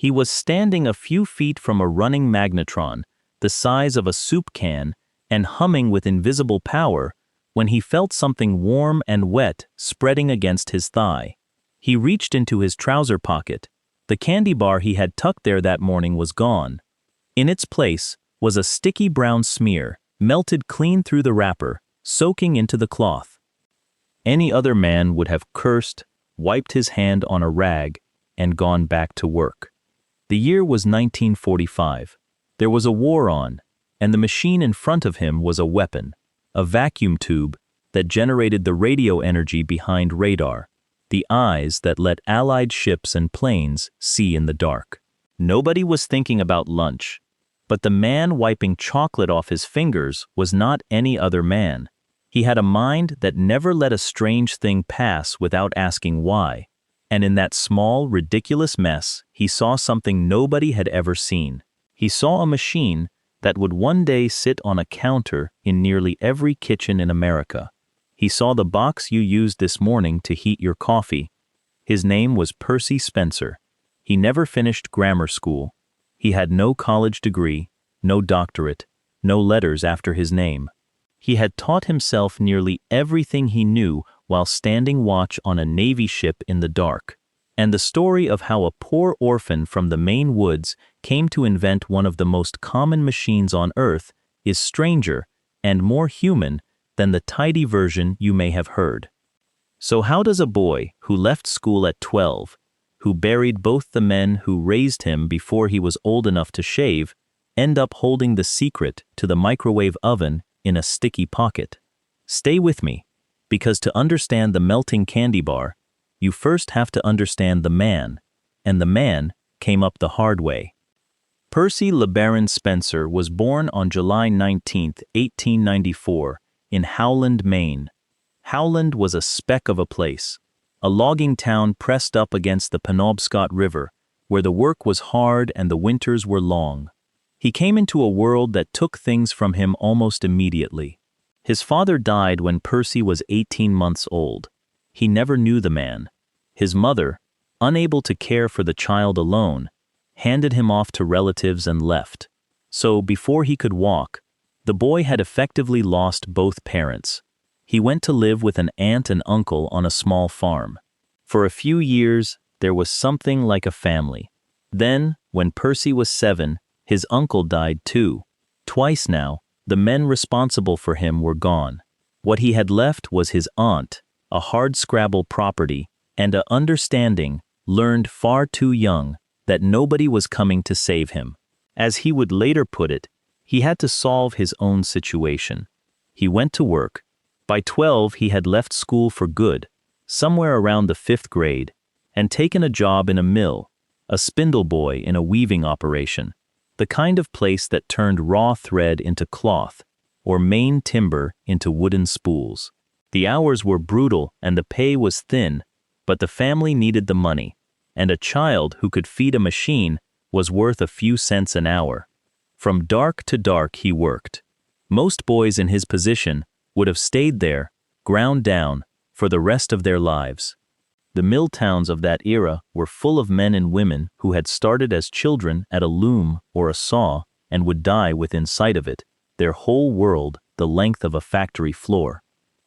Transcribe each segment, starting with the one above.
He was standing a few feet from a running magnetron, the size of a soup can, and humming with invisible power, when he felt something warm and wet spreading against his thigh. He reached into his trouser pocket. The candy bar he had tucked there that morning was gone. In its place was a sticky brown smear, melted clean through the wrapper, soaking into the cloth. Any other man would have cursed, wiped his hand on a rag, and gone back to work. The year was 1945. There was a war on, and the machine in front of him was a weapon, a vacuum tube that generated the radio energy behind radar, the eyes that let Allied ships and planes see in the dark. Nobody was thinking about lunch, but the man wiping chocolate off his fingers was not any other man. He had a mind that never let a strange thing pass without asking why, and in that small, ridiculous mess, he saw something nobody had ever seen. He saw a machine that would one day sit on a counter in nearly every kitchen in America. He saw the box you used this morning to heat your coffee. His name was Percy Spencer. He never finished grammar school. He had no college degree, no doctorate, no letters after his name. He had taught himself nearly everything he knew while standing watch on a Navy ship in the dark. And the story of how a poor orphan from the Maine woods came to invent one of the most common machines on Earth is stranger and more human than the tidy version you may have heard. So how does a boy who left school at 12, who buried both the men who raised him before he was old enough to shave, end up holding the secret to the microwave oven in a sticky pocket? Stay with me, because to understand the melting candy bar, you first have to understand the man, and the man came up the hard way. Percy LeBaron Spencer was born on July 19, 1894, in Howland, Maine. Howland was a speck of a place, a logging town pressed up against the Penobscot River, where the work was hard and the winters were long. He came into a world that took things from him almost immediately. His father died when Percy was 18 months old. He never knew the man. His mother, unable to care for the child alone, handed him off to relatives and left. So before he could walk, the boy had effectively lost both parents. He went to live with an aunt and uncle on a small farm. For a few years, there was something like a family. Then, when Percy was 7, his uncle died too. Twice now, the men responsible for him were gone. What he had left was his aunt, a hardscrabble property, and a understanding, learned far too young, that nobody was coming to save him. As he would later put it, he had to solve his own situation. He went to work. By 12, he had left school for good, somewhere around the 5th grade, and taken a job in a mill, a spindle boy in a weaving operation, the kind of place that turned raw thread into cloth, or Maine timber into wooden spools. The hours were brutal and the pay was thin, but the family needed the money, and a child who could feed a machine was worth a few cents an hour. From dark to dark he worked. Most boys in his position would have stayed there, ground down, for the rest of their lives. The mill towns of that era were full of men and women who had started as children at a loom or a saw and would die within sight of it, their whole world the length of a factory floor.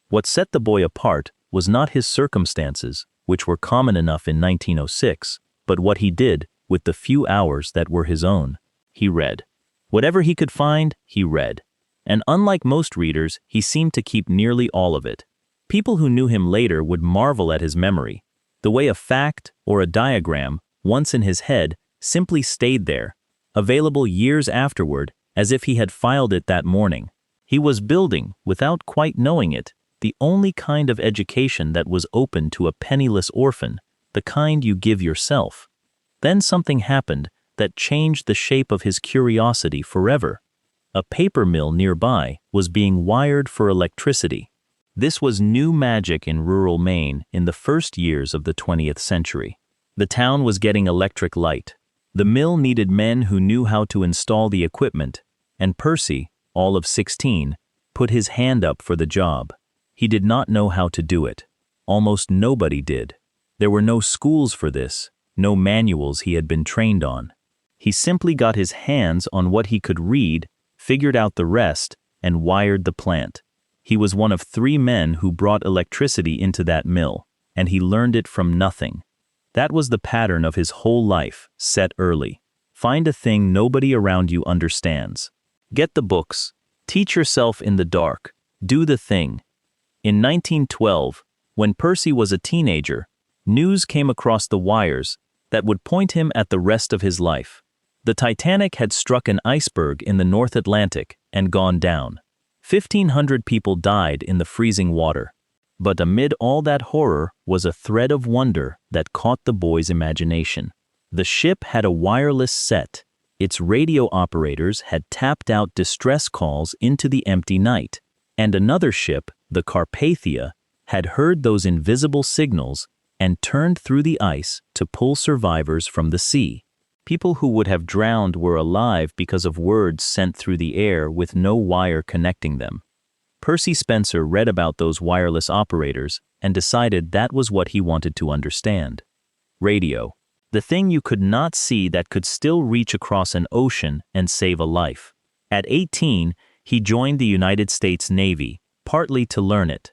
What set the boy apart was not his circumstances, which were common enough in 1906, but what he did with the few hours that were his own. He read. Whatever he could find, he read. And unlike most readers, he seemed to keep nearly all of it. People who knew him later would marvel at his memory, the way a fact or a diagram, once in his head, simply stayed there, available years afterward, as if he had filed it that morning. He was building, without quite knowing it, the only kind of education that was open to a penniless orphan, the kind you give yourself. Then something happened that changed the shape of his curiosity forever. A paper mill nearby was being wired for electricity. This was new magic in rural Maine in the first years of the 20th century. The town was getting electric light. The mill needed men who knew how to install the equipment, and Percy, all of 16, put his hand up for the job. He did not know how to do it. Almost nobody did. There were no schools for this, no manuals he had been trained on. He simply got his hands on what he could read, figured out the rest, and wired the plant. He was one of 3 men who brought electricity into that mill, and he learned it from nothing. That was the pattern of his whole life, set early. Find a thing nobody around you understands. Get the books. Teach yourself in the dark. Do the thing. In 1912, when Percy was a teenager, news came across the wires that would point him at the rest of his life. The Titanic had struck an iceberg in the North Atlantic and gone down. 1,500 people died in the freezing water. But amid all that horror was a thread of wonder that caught the boy's imagination. The ship had a wireless set. Its radio operators had tapped out distress calls into the empty night, and another ship, the Carpathia, had heard those invisible signals and turned through the ice to pull survivors from the sea. People who would have drowned were alive because of words sent through the air with no wire connecting them. Percy Spencer read about those wireless operators and decided that was what he wanted to understand. Radio. The thing you could not see that could still reach across an ocean and save a life. At 18, he joined the United States Navy, partly to learn it.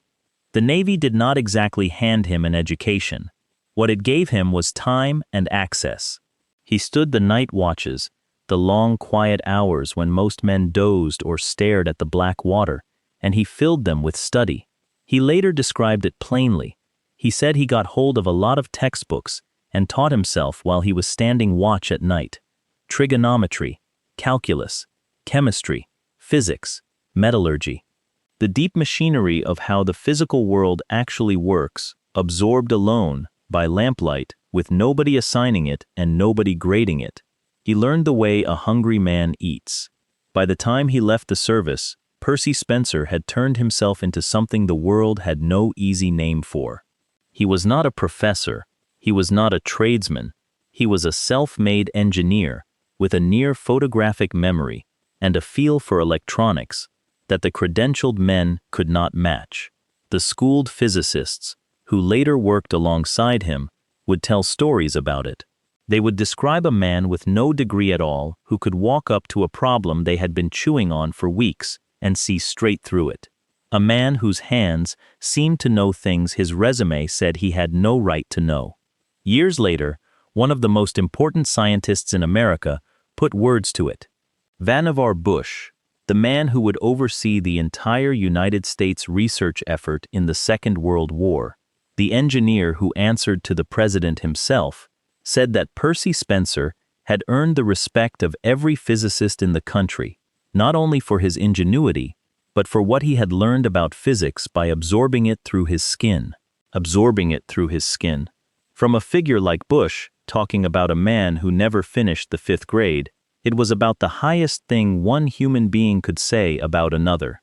The Navy did not exactly hand him an education. What it gave him was time and access. He stood the night watches, the long quiet hours when most men dozed or stared at the black water, and he filled them with study. He later described it plainly. He said he got hold of a lot of textbooks and taught himself while he was standing watch at night. Trigonometry, calculus, chemistry, physics, metallurgy. The deep machinery of how the physical world actually works, absorbed alone, by lamplight, with nobody assigning it and nobody grading it. He learned the way a hungry man eats. By the time he left the service, Percy Spencer had turned himself into something the world had no easy name for. He was not a professor. He was not a tradesman. He was a self-made engineer with a near photographic memory and a feel for electronics that the credentialed men could not match. The schooled physicists, who later worked alongside him, would tell stories about it. They would describe a man with no degree at all who could walk up to a problem they had been chewing on for weeks and see straight through it. A man whose hands seemed to know things his resume said he had no right to know. Years later, one of the most important scientists in America put words to it. Vannevar Bush, the man who would oversee the entire United States research effort in the Second World War, the engineer who answered to the president himself, said that Percy Spencer had earned the respect of every physicist in the country, not only for his ingenuity, but for what he had learned about physics by absorbing it through his skin. From a figure like Bush, talking about a man who never finished the 5th grade, it was about the highest thing one human being could say about another.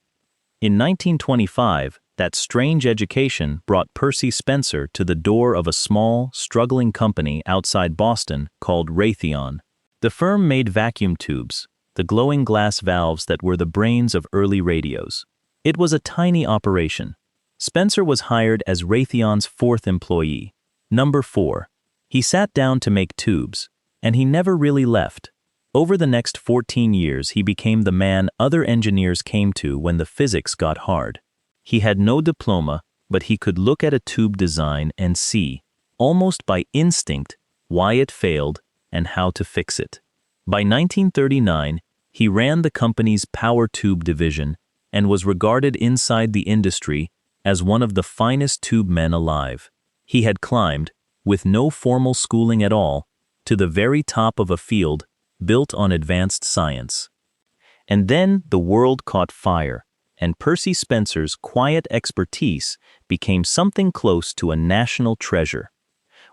In 1925, that strange education brought Percy Spencer to the door of a small, struggling company outside Boston called Raytheon. The firm made vacuum tubes, the glowing glass valves that were the brains of early radios. It was a tiny operation. Spencer was hired as Raytheon's 4th employee. Number 4. He sat down to make tubes, and he never really left. Over the next 14 years, he became the man other engineers came to when the physics got hard. He had no diploma, but he could look at a tube design and see, almost by instinct, why it failed and how to fix it. By 1939, he ran the company's power tube division and was regarded inside the industry as one of the finest tube men alive. He had climbed, with no formal schooling at all, to the very top of a field built on advanced science. And then the world caught fire, and Percy Spencer's quiet expertise became something close to a national treasure.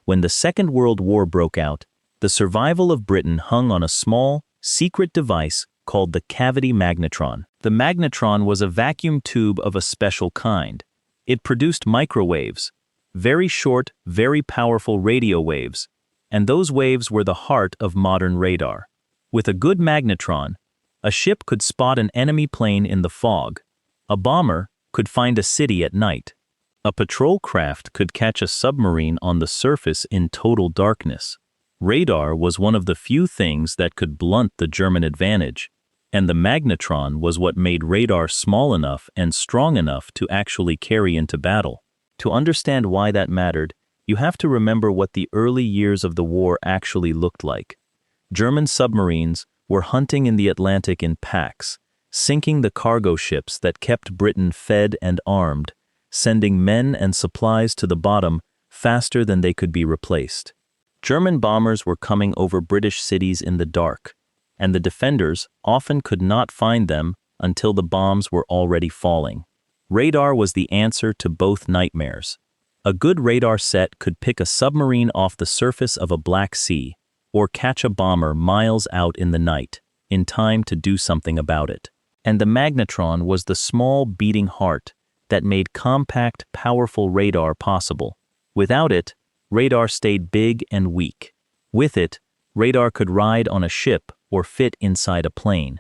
When the Second World War broke out, the survival of Britain hung on a small, secret device called the cavity magnetron. The magnetron was a vacuum tube of a special kind. It produced microwaves, very short, very powerful radio waves, and those waves were the heart of modern radar. With a good magnetron, a ship could spot an enemy plane in the fog. A bomber could find a city at night. A patrol craft could catch a submarine on the surface in total darkness. Radar was one of the few things that could blunt the German advantage, and the magnetron was what made radar small enough and strong enough to actually carry into battle. To understand why that mattered, you have to remember what the early years of the war actually looked like. German submarines were hunting in the Atlantic in packs, sinking the cargo ships that kept Britain fed and armed, sending men and supplies to the bottom faster than they could be replaced. German bombers were coming over British cities in the dark, and the defenders often could not find them until the bombs were already falling. Radar was the answer to both nightmares. A good radar set could pick a submarine off the surface of a Black Sea, or catch a bomber miles out in the night, in time to do something about it. And the magnetron was the small beating heart that made compact, powerful radar possible. Without it, radar stayed big and weak. With it, radar could ride on a ship or fit inside a plane.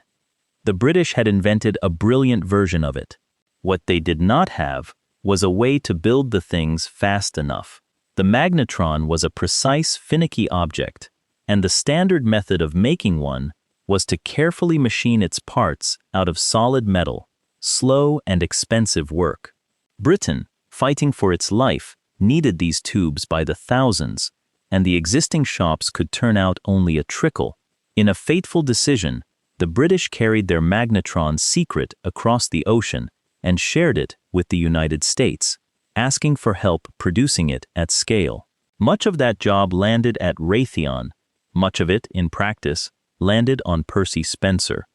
The British had invented a brilliant version of it. What they did not have was a way to build the things fast enough. The magnetron was a precise, finicky object, and the standard method of making one was to carefully machine its parts out of solid metal, slow and expensive work. Britain, fighting for its life, needed these tubes by the thousands, and the existing shops could turn out only a trickle. In a fateful decision, the British carried their magnetron secret across the ocean and shared it with the United States, asking for help producing it at scale. Much of that job landed at Raytheon. Much of it, in practice, landed on Percy Spencer.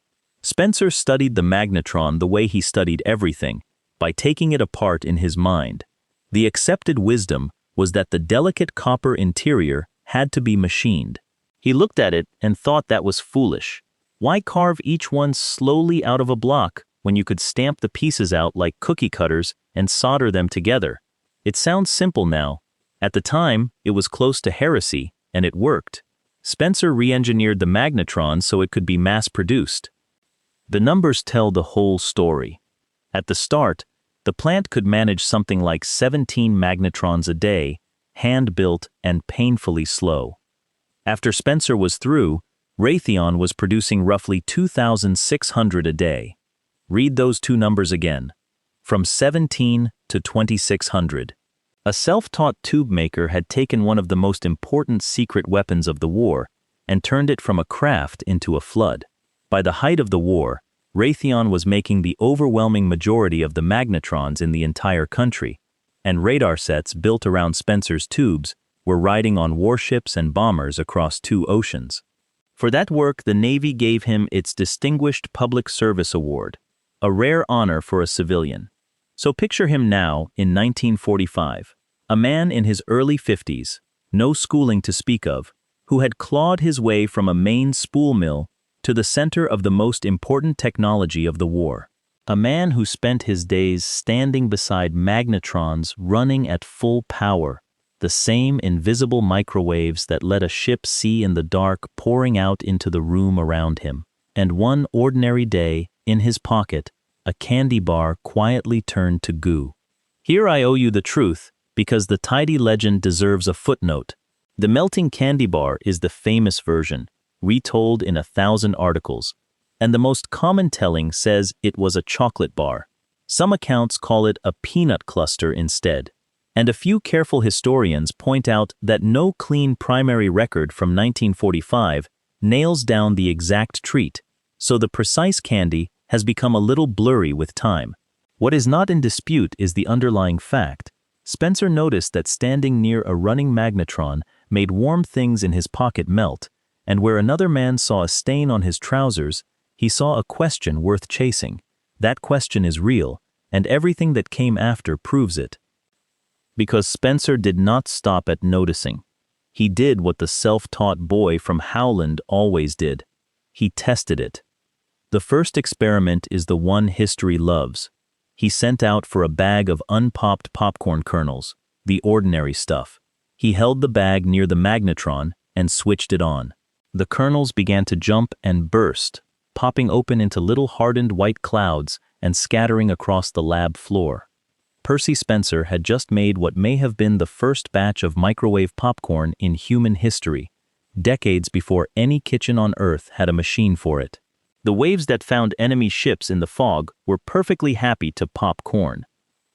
Spencer studied the magnetron the way he studied everything, by taking it apart in his mind. The accepted wisdom was that the delicate copper interior had to be machined. He looked at it and thought that was foolish. Why carve each one slowly out of a block when you could stamp the pieces out like cookie cutters and solder them together? It sounds simple now. At the time, it was close to heresy, and it worked. Spencer re-engineered the magnetron so it could be mass-produced. The numbers tell the whole story. At the start, the plant could manage something like 17 magnetrons a day, hand-built and painfully slow. After Spencer was through, Raytheon was producing roughly 2,600 a day. Read those two numbers again. From 17 to 2,600. A self-taught tube maker had taken one of the most important secret weapons of the war and turned it from a craft into a flood. By the height of the war, Raytheon was making the overwhelming majority of the magnetrons in the entire country, and radar sets built around Spencer's tubes were riding on warships and bombers across 2 oceans. For that work, the Navy gave him its Distinguished Public Service Award, a rare honor for a civilian. So picture him now in 1945, a man in his early 50s, no schooling to speak of, who had clawed his way from a Maine spool mill to the center of the most important technology of the war. A man who spent his days standing beside magnetrons running at full power, the same invisible microwaves that let a ship see in the dark pouring out into the room around him. And one ordinary day, in his pocket, a candy bar quietly turned to goo. Here I owe you the truth, because the tidy legend deserves a footnote. The melting candy bar is the famous version, retold in 1,000 articles, and the most common telling says it was a chocolate bar. Some accounts call it a peanut cluster instead, and a few careful historians point out that no clean primary record from 1945 nails down the exact treat, so the precise candy has become a little blurry with time. What is not in dispute is the underlying fact. Spencer noticed that standing near a running magnetron made warm things in his pocket melt, and where another man saw a stain on his trousers, he saw a question worth chasing. That question is real, and everything that came after proves it. Because Spencer did not stop at noticing. He did what the self-taught boy from Howland always did. He tested it. The first experiment is the one history loves. He sent out for a bag of unpopped popcorn kernels, the ordinary stuff. He held the bag near the magnetron and switched it on. The kernels began to jump and burst, popping open into little hardened white clouds and scattering across the lab floor. Percy Spencer had just made what may have been the first batch of microwave popcorn in human history, decades before any kitchen on Earth had a machine for it. The waves that found enemy ships in the fog were perfectly happy to pop corn.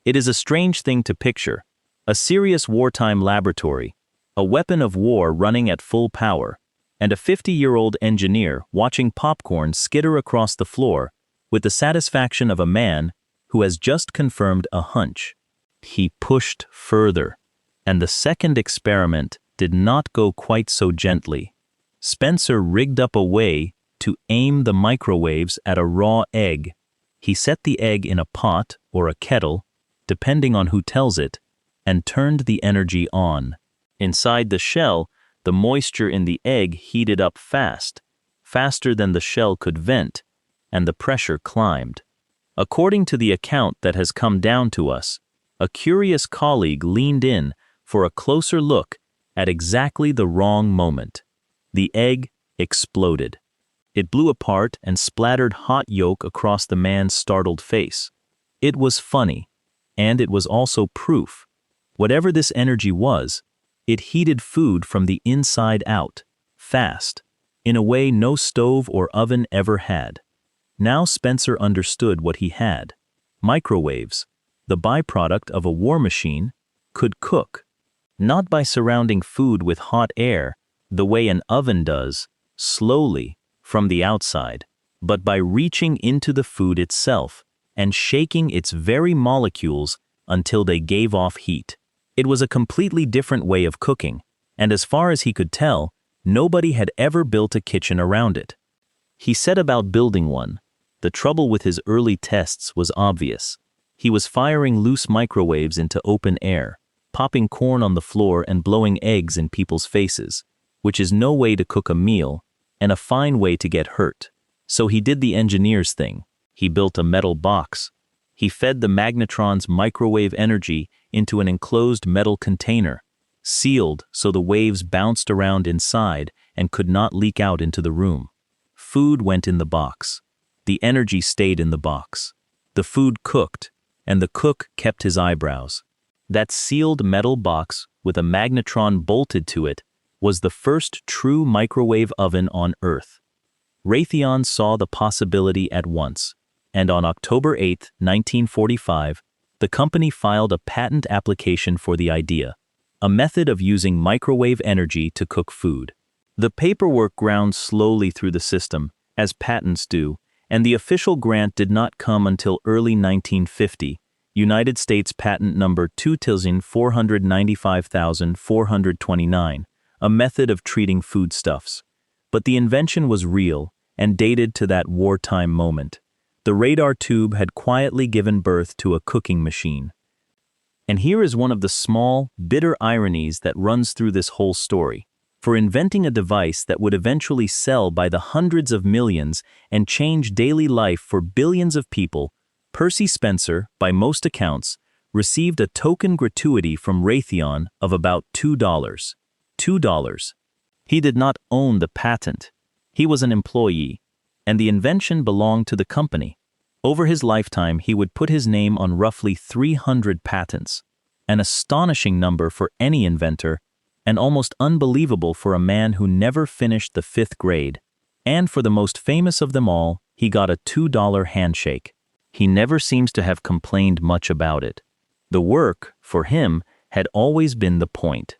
It is a strange thing to picture. A serious wartime laboratory, a weapon of war running at full power, and a 50-year-old engineer watching popcorn skitter across the floor with the satisfaction of a man who has just confirmed a hunch. He pushed further, and the second experiment did not go quite so gently. Spencer rigged up a way to aim the microwaves at a raw egg. He set the egg in a pot or a kettle, depending on who tells it, and turned the energy on. Inside the shell, the moisture in the egg heated up fast, faster than the shell could vent, and the pressure climbed. According to the account that has come down to us, a curious colleague leaned in for a closer look at exactly the wrong moment. The egg exploded. It blew apart and splattered hot yolk across the man's startled face. It was funny, and it was also proof. Whatever this energy was, it heated food from the inside out, fast, in a way no stove or oven ever had. Now Spencer understood what he had. Microwaves, the byproduct of a war machine, could cook, not by surrounding food with hot air, the way an oven does, slowly, from the outside, but by reaching into the food itself and shaking its very molecules until they gave off heat. It was a completely different way of cooking, and as far as he could tell, nobody had ever built a kitchen around it. He set about building one. The trouble with his early tests was obvious. He was firing loose microwaves into open air, popping corn on the floor and blowing eggs in people's faces, which is no way to cook a meal, and a fine way to get hurt. So he did the engineer's thing. He built a metal box. He fed the magnetron's microwave energy into an enclosed metal container, sealed so the waves bounced around inside and could not leak out into the room. Food went in the box. The energy stayed in the box. The food cooked, and the cook kept his eyebrows. That sealed metal box with a magnetron bolted to it was the first true microwave oven on Earth. Raytheon saw the possibility at once, and on October 8, 1945, the company filed a patent application for the idea, a method of using microwave energy to cook food. The paperwork ground slowly through the system, as patents do, and the official grant did not come until early 1950, United States Patent Number 2,495,429, a method of treating foodstuffs. But the invention was real and dated to that wartime moment. The radar tube had quietly given birth to a cooking machine. And here is one of the small, bitter ironies that runs through this whole story. For inventing a device that would eventually sell by the hundreds of millions and change daily life for billions of people, Percy Spencer, by most accounts, received a token gratuity from Raytheon of about $2. $2. He did not own the patent. He was an employee, and the invention belonged to the company. Over his lifetime, he would put his name on roughly 300 patents, an astonishing number for any inventor, and almost unbelievable for a man who never finished the 5th grade. And for the most famous of them all, he got a $2 handshake. He never seems to have complained much about it. The work, for him, had always been the point.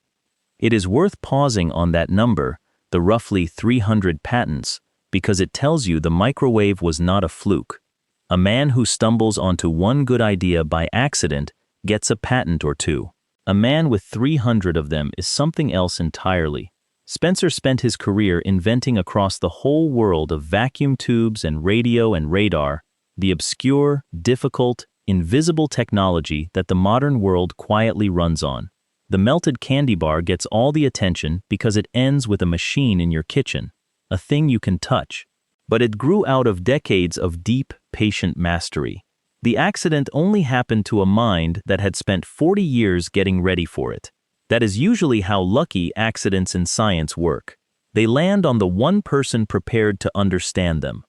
It is worth pausing on that number, the roughly 300 patents, because it tells you the microwave was not a fluke. A man who stumbles onto one good idea by accident gets a patent or two. A man with 300 of them is something else entirely. Spencer spent his career inventing across the whole world of vacuum tubes and radio and radar, the obscure, difficult, invisible technology that the modern world quietly runs on. The melted candy bar gets all the attention because it ends with a machine in your kitchen, a thing you can touch. But it grew out of decades of deep, patient mastery. The accident only happened to a mind that had spent 40 years getting ready for it. That is usually how lucky accidents in science work. They land on the one person prepared to understand them.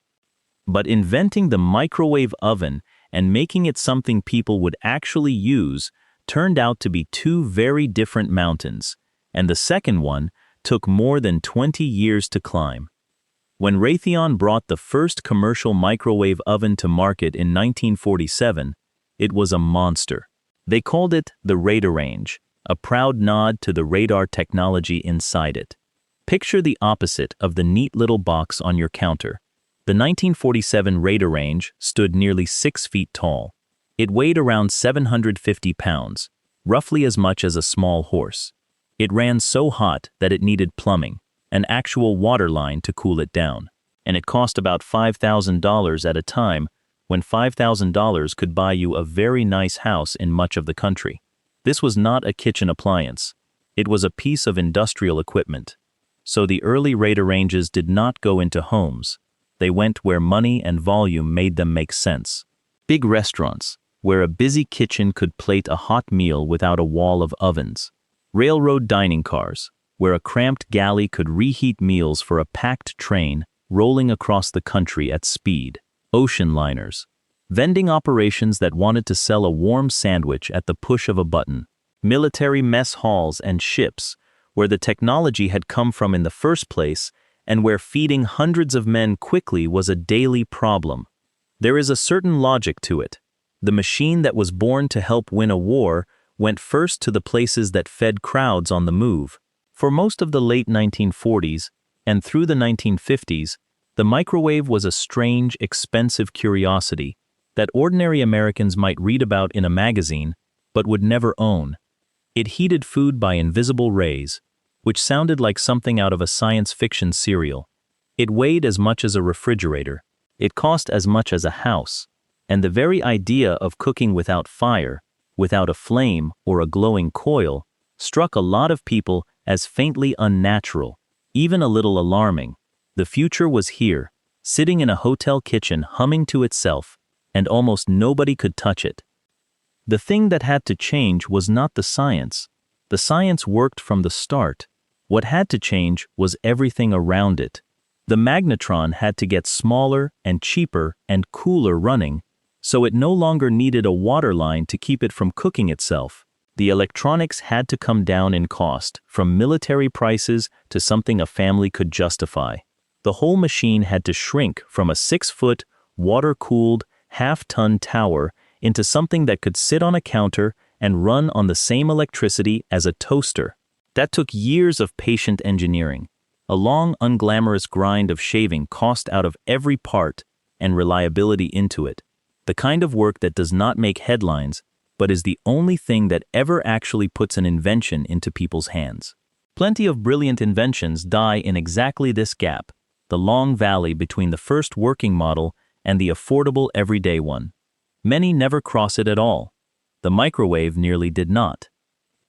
But inventing the microwave oven and making it something people would actually use turned out to be two very different mountains, and the second one took more than 20 years to climb. When Raytheon brought the first commercial microwave oven to market in 1947, it was a monster. They called it the Raytheon, a proud nod to the radar technology inside it. Picture the opposite of the neat little box on your counter. The 1947 Raytheon stood nearly 6 feet tall. It weighed around 750 pounds, roughly as much as a small horse. It ran so hot that it needed plumbing, an actual water line to cool it down. And it cost about $5,000 at a time when $5,000 could buy you a very nice house in much of the country. This was not a kitchen appliance. It was a piece of industrial equipment. So the early Raytheons did not go into homes. They went where money and volume made them make sense. Big restaurants, where a busy kitchen could plate a hot meal without a wall of ovens. Railroad dining cars, where a cramped galley could reheat meals for a packed train rolling across the country at speed. Ocean liners. Vending operations that wanted to sell a warm sandwich at the push of a button. Military mess halls and ships, where the technology had come from in the first place and where feeding hundreds of men quickly was a daily problem. There is a certain logic to it. The machine that was born to help win a war went first to the places that fed crowds on the move. For most of the late 1940s and through the 1950s, the microwave was a strange, expensive curiosity that ordinary Americans might read about in a magazine but would never own. It heated food by invisible rays, which sounded like something out of a science fiction serial. It weighed as much as a refrigerator. It cost as much as a house. And the very idea of cooking without fire, without a flame or a glowing coil, struck a lot of people as faintly unnatural, even a little alarming. The future was here, sitting in a hotel kitchen humming to itself, and almost nobody could touch it. The thing that had to change was not the science. The science worked from the start. What had to change was everything around it. The magnetron had to get smaller and cheaper and cooler running, so it no longer needed a water line to keep it from cooking itself. The electronics had to come down in cost, from military prices to something a family could justify. The whole machine had to shrink from a 6-foot, water-cooled, half-ton tower into something that could sit on a counter and run on the same electricity as a toaster. That took years of patient engineering, a long, unglamorous grind of shaving cost out of every part and reliability into it. The kind of work that does not make headlines, but is the only thing that ever actually puts an invention into people's hands. Plenty of brilliant inventions die in exactly this gap, the long valley between the first working model and the affordable everyday one. Many never cross it at all. The microwave nearly did not.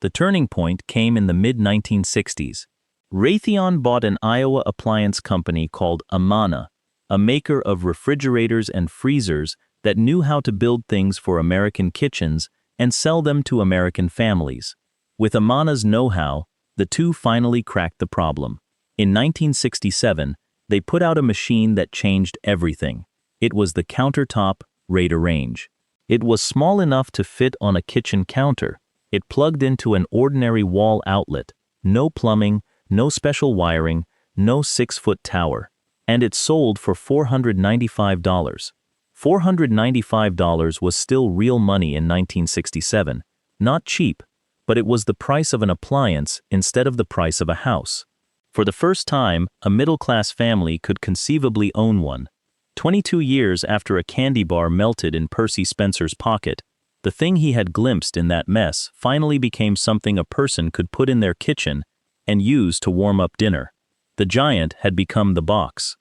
The turning point came in the mid-1960s. Raytheon bought an Iowa appliance company called Amana, a maker of refrigerators and freezers that knew how to build things for American kitchens and sell them to American families. With Amana's know-how, the two finally cracked the problem. In 1967, they put out a machine that changed everything. It was the countertop Raytheon. It was small enough to fit on a kitchen counter. It plugged into an ordinary wall outlet, no plumbing, no special wiring, no 6-foot tower. And it sold for $495. $495 was still real money in 1967. Not cheap, but it was the price of an appliance instead of the price of a house. For the first time, a middle-class family could conceivably own one. 22 years after a candy bar melted in Percy Spencer's pocket, the thing he had glimpsed in that mess finally became something a person could put in their kitchen and use to warm up dinner. The giant had become the box.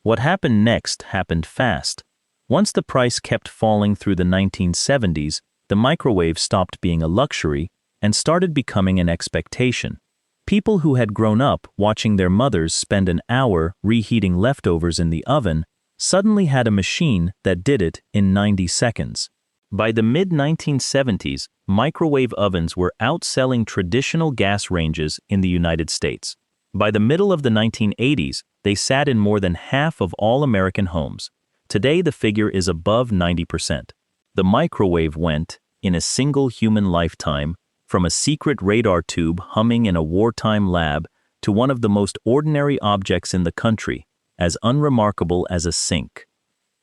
What happened next happened fast. Once the price kept falling through the 1970s, the microwave stopped being a luxury and started becoming an expectation. People who had grown up watching their mothers spend an hour reheating leftovers in the oven suddenly had a machine that did it in 90 seconds. By the mid-1970s, microwave ovens were outselling traditional gas ranges in the United States. By the middle of the 1980s, they sat in more than half of all American homes. Today, the figure is above 90%. The microwave went, in a single human lifetime, from a secret radar tube humming in a wartime lab to one of the most ordinary objects in the country, as unremarkable as a sink.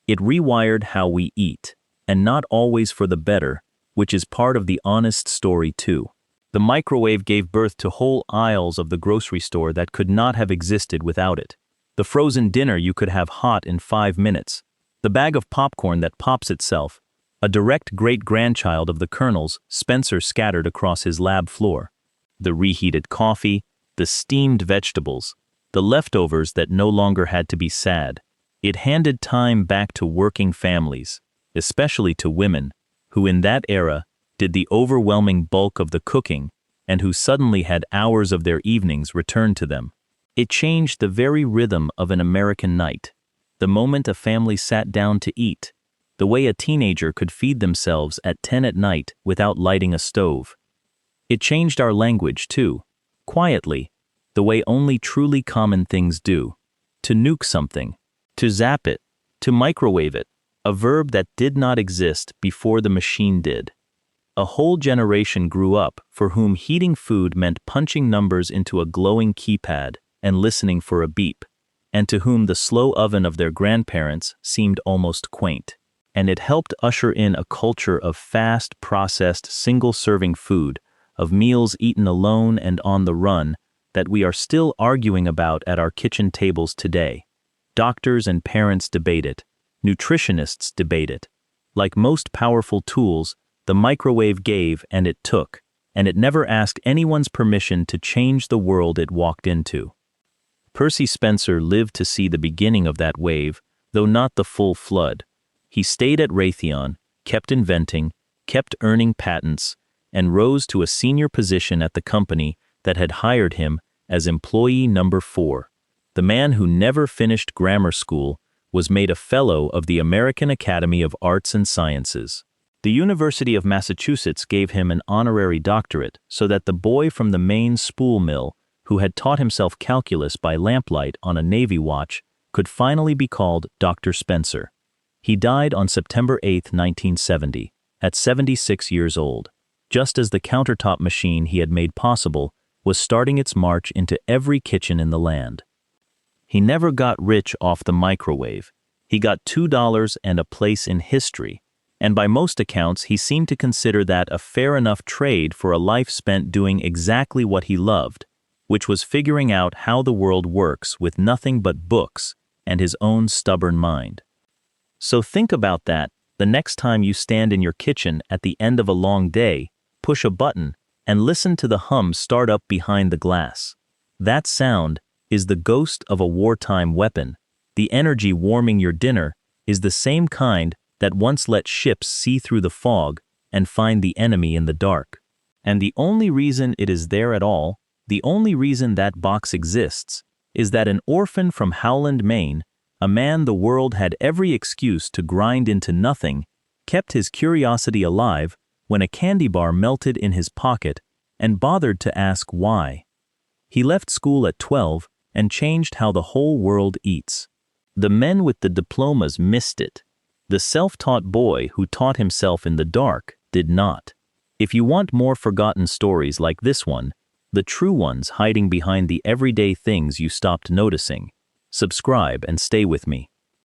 It rewired how we eat, and not always for the better, which is part of the honest story too. The microwave gave birth to whole aisles of the grocery store that could not have existed without it. The frozen dinner you could have hot in 5 minutes. The bag of popcorn that pops itself, a direct great-grandchild of the Colonel's Spencer scattered across his lab floor. The reheated coffee, the steamed vegetables, the leftovers that no longer had to be sad. It handed time back to working families, especially to women, who in that era did the overwhelming bulk of the cooking and who suddenly had hours of their evenings returned to them. It changed the very rhythm of an American night, the moment a family sat down to eat, the way a teenager could feed themselves at 10 at night without lighting a stove. It changed our language too, quietly, the way only truly common things do. To nuke something, to zap it, to microwave it, a verb that did not exist before the machine did. A whole generation grew up for whom heating food meant punching numbers into a glowing keypad and listening for a beep, and to whom the slow oven of their grandparents seemed almost quaint. And it helped usher in a culture of fast, processed, single-serving food, of meals eaten alone and on the run, that we are still arguing about at our kitchen tables today. Doctors and parents debate it. Nutritionists debate it. Like most powerful tools, the microwave gave and it took, and it never asked anyone's permission to change the world it walked into. Percy Spencer lived to see the beginning of that wave, though not the full flood. He stayed at Raytheon, kept inventing, kept earning patents, and rose to a senior position at the company that had hired him as employee number 4. The man who never finished grammar school was made a Fellow of the American Academy of Arts and Sciences. The University of Massachusetts gave him an honorary doctorate so that the boy from the Maine spool mill, who had taught himself calculus by lamplight on a Navy watch, could finally be called Dr. Spencer. He died on September 8, 1970, at 76 years old, just as the countertop machine he had made possible was starting its march into every kitchen in the land. He never got rich off the microwave. He got $2 and a place in history, and by most accounts he seemed to consider that a fair enough trade for a life spent doing exactly what he loved, which was figuring out how the world works with nothing but books and his own stubborn mind. So think about that the next time you stand in your kitchen at the end of a long day, push a button, and listen to the hum start up behind the glass. That sound is the ghost of a wartime weapon. The energy warming your dinner is the same kind that once let ships see through the fog and find the enemy in the dark. And the only reason it is there at all, the only reason that box exists, is that an orphan from Howland, Maine, a man the world had every excuse to grind into nothing, kept his curiosity alive when a candy bar melted in his pocket and bothered to ask why. He left school at 12 and changed how the whole world eats. The men with the diplomas missed it. The self-taught boy who taught himself in the dark did not. If you want more forgotten stories like this one, the true ones hiding behind the everyday things you stopped noticing, subscribe and stay with me.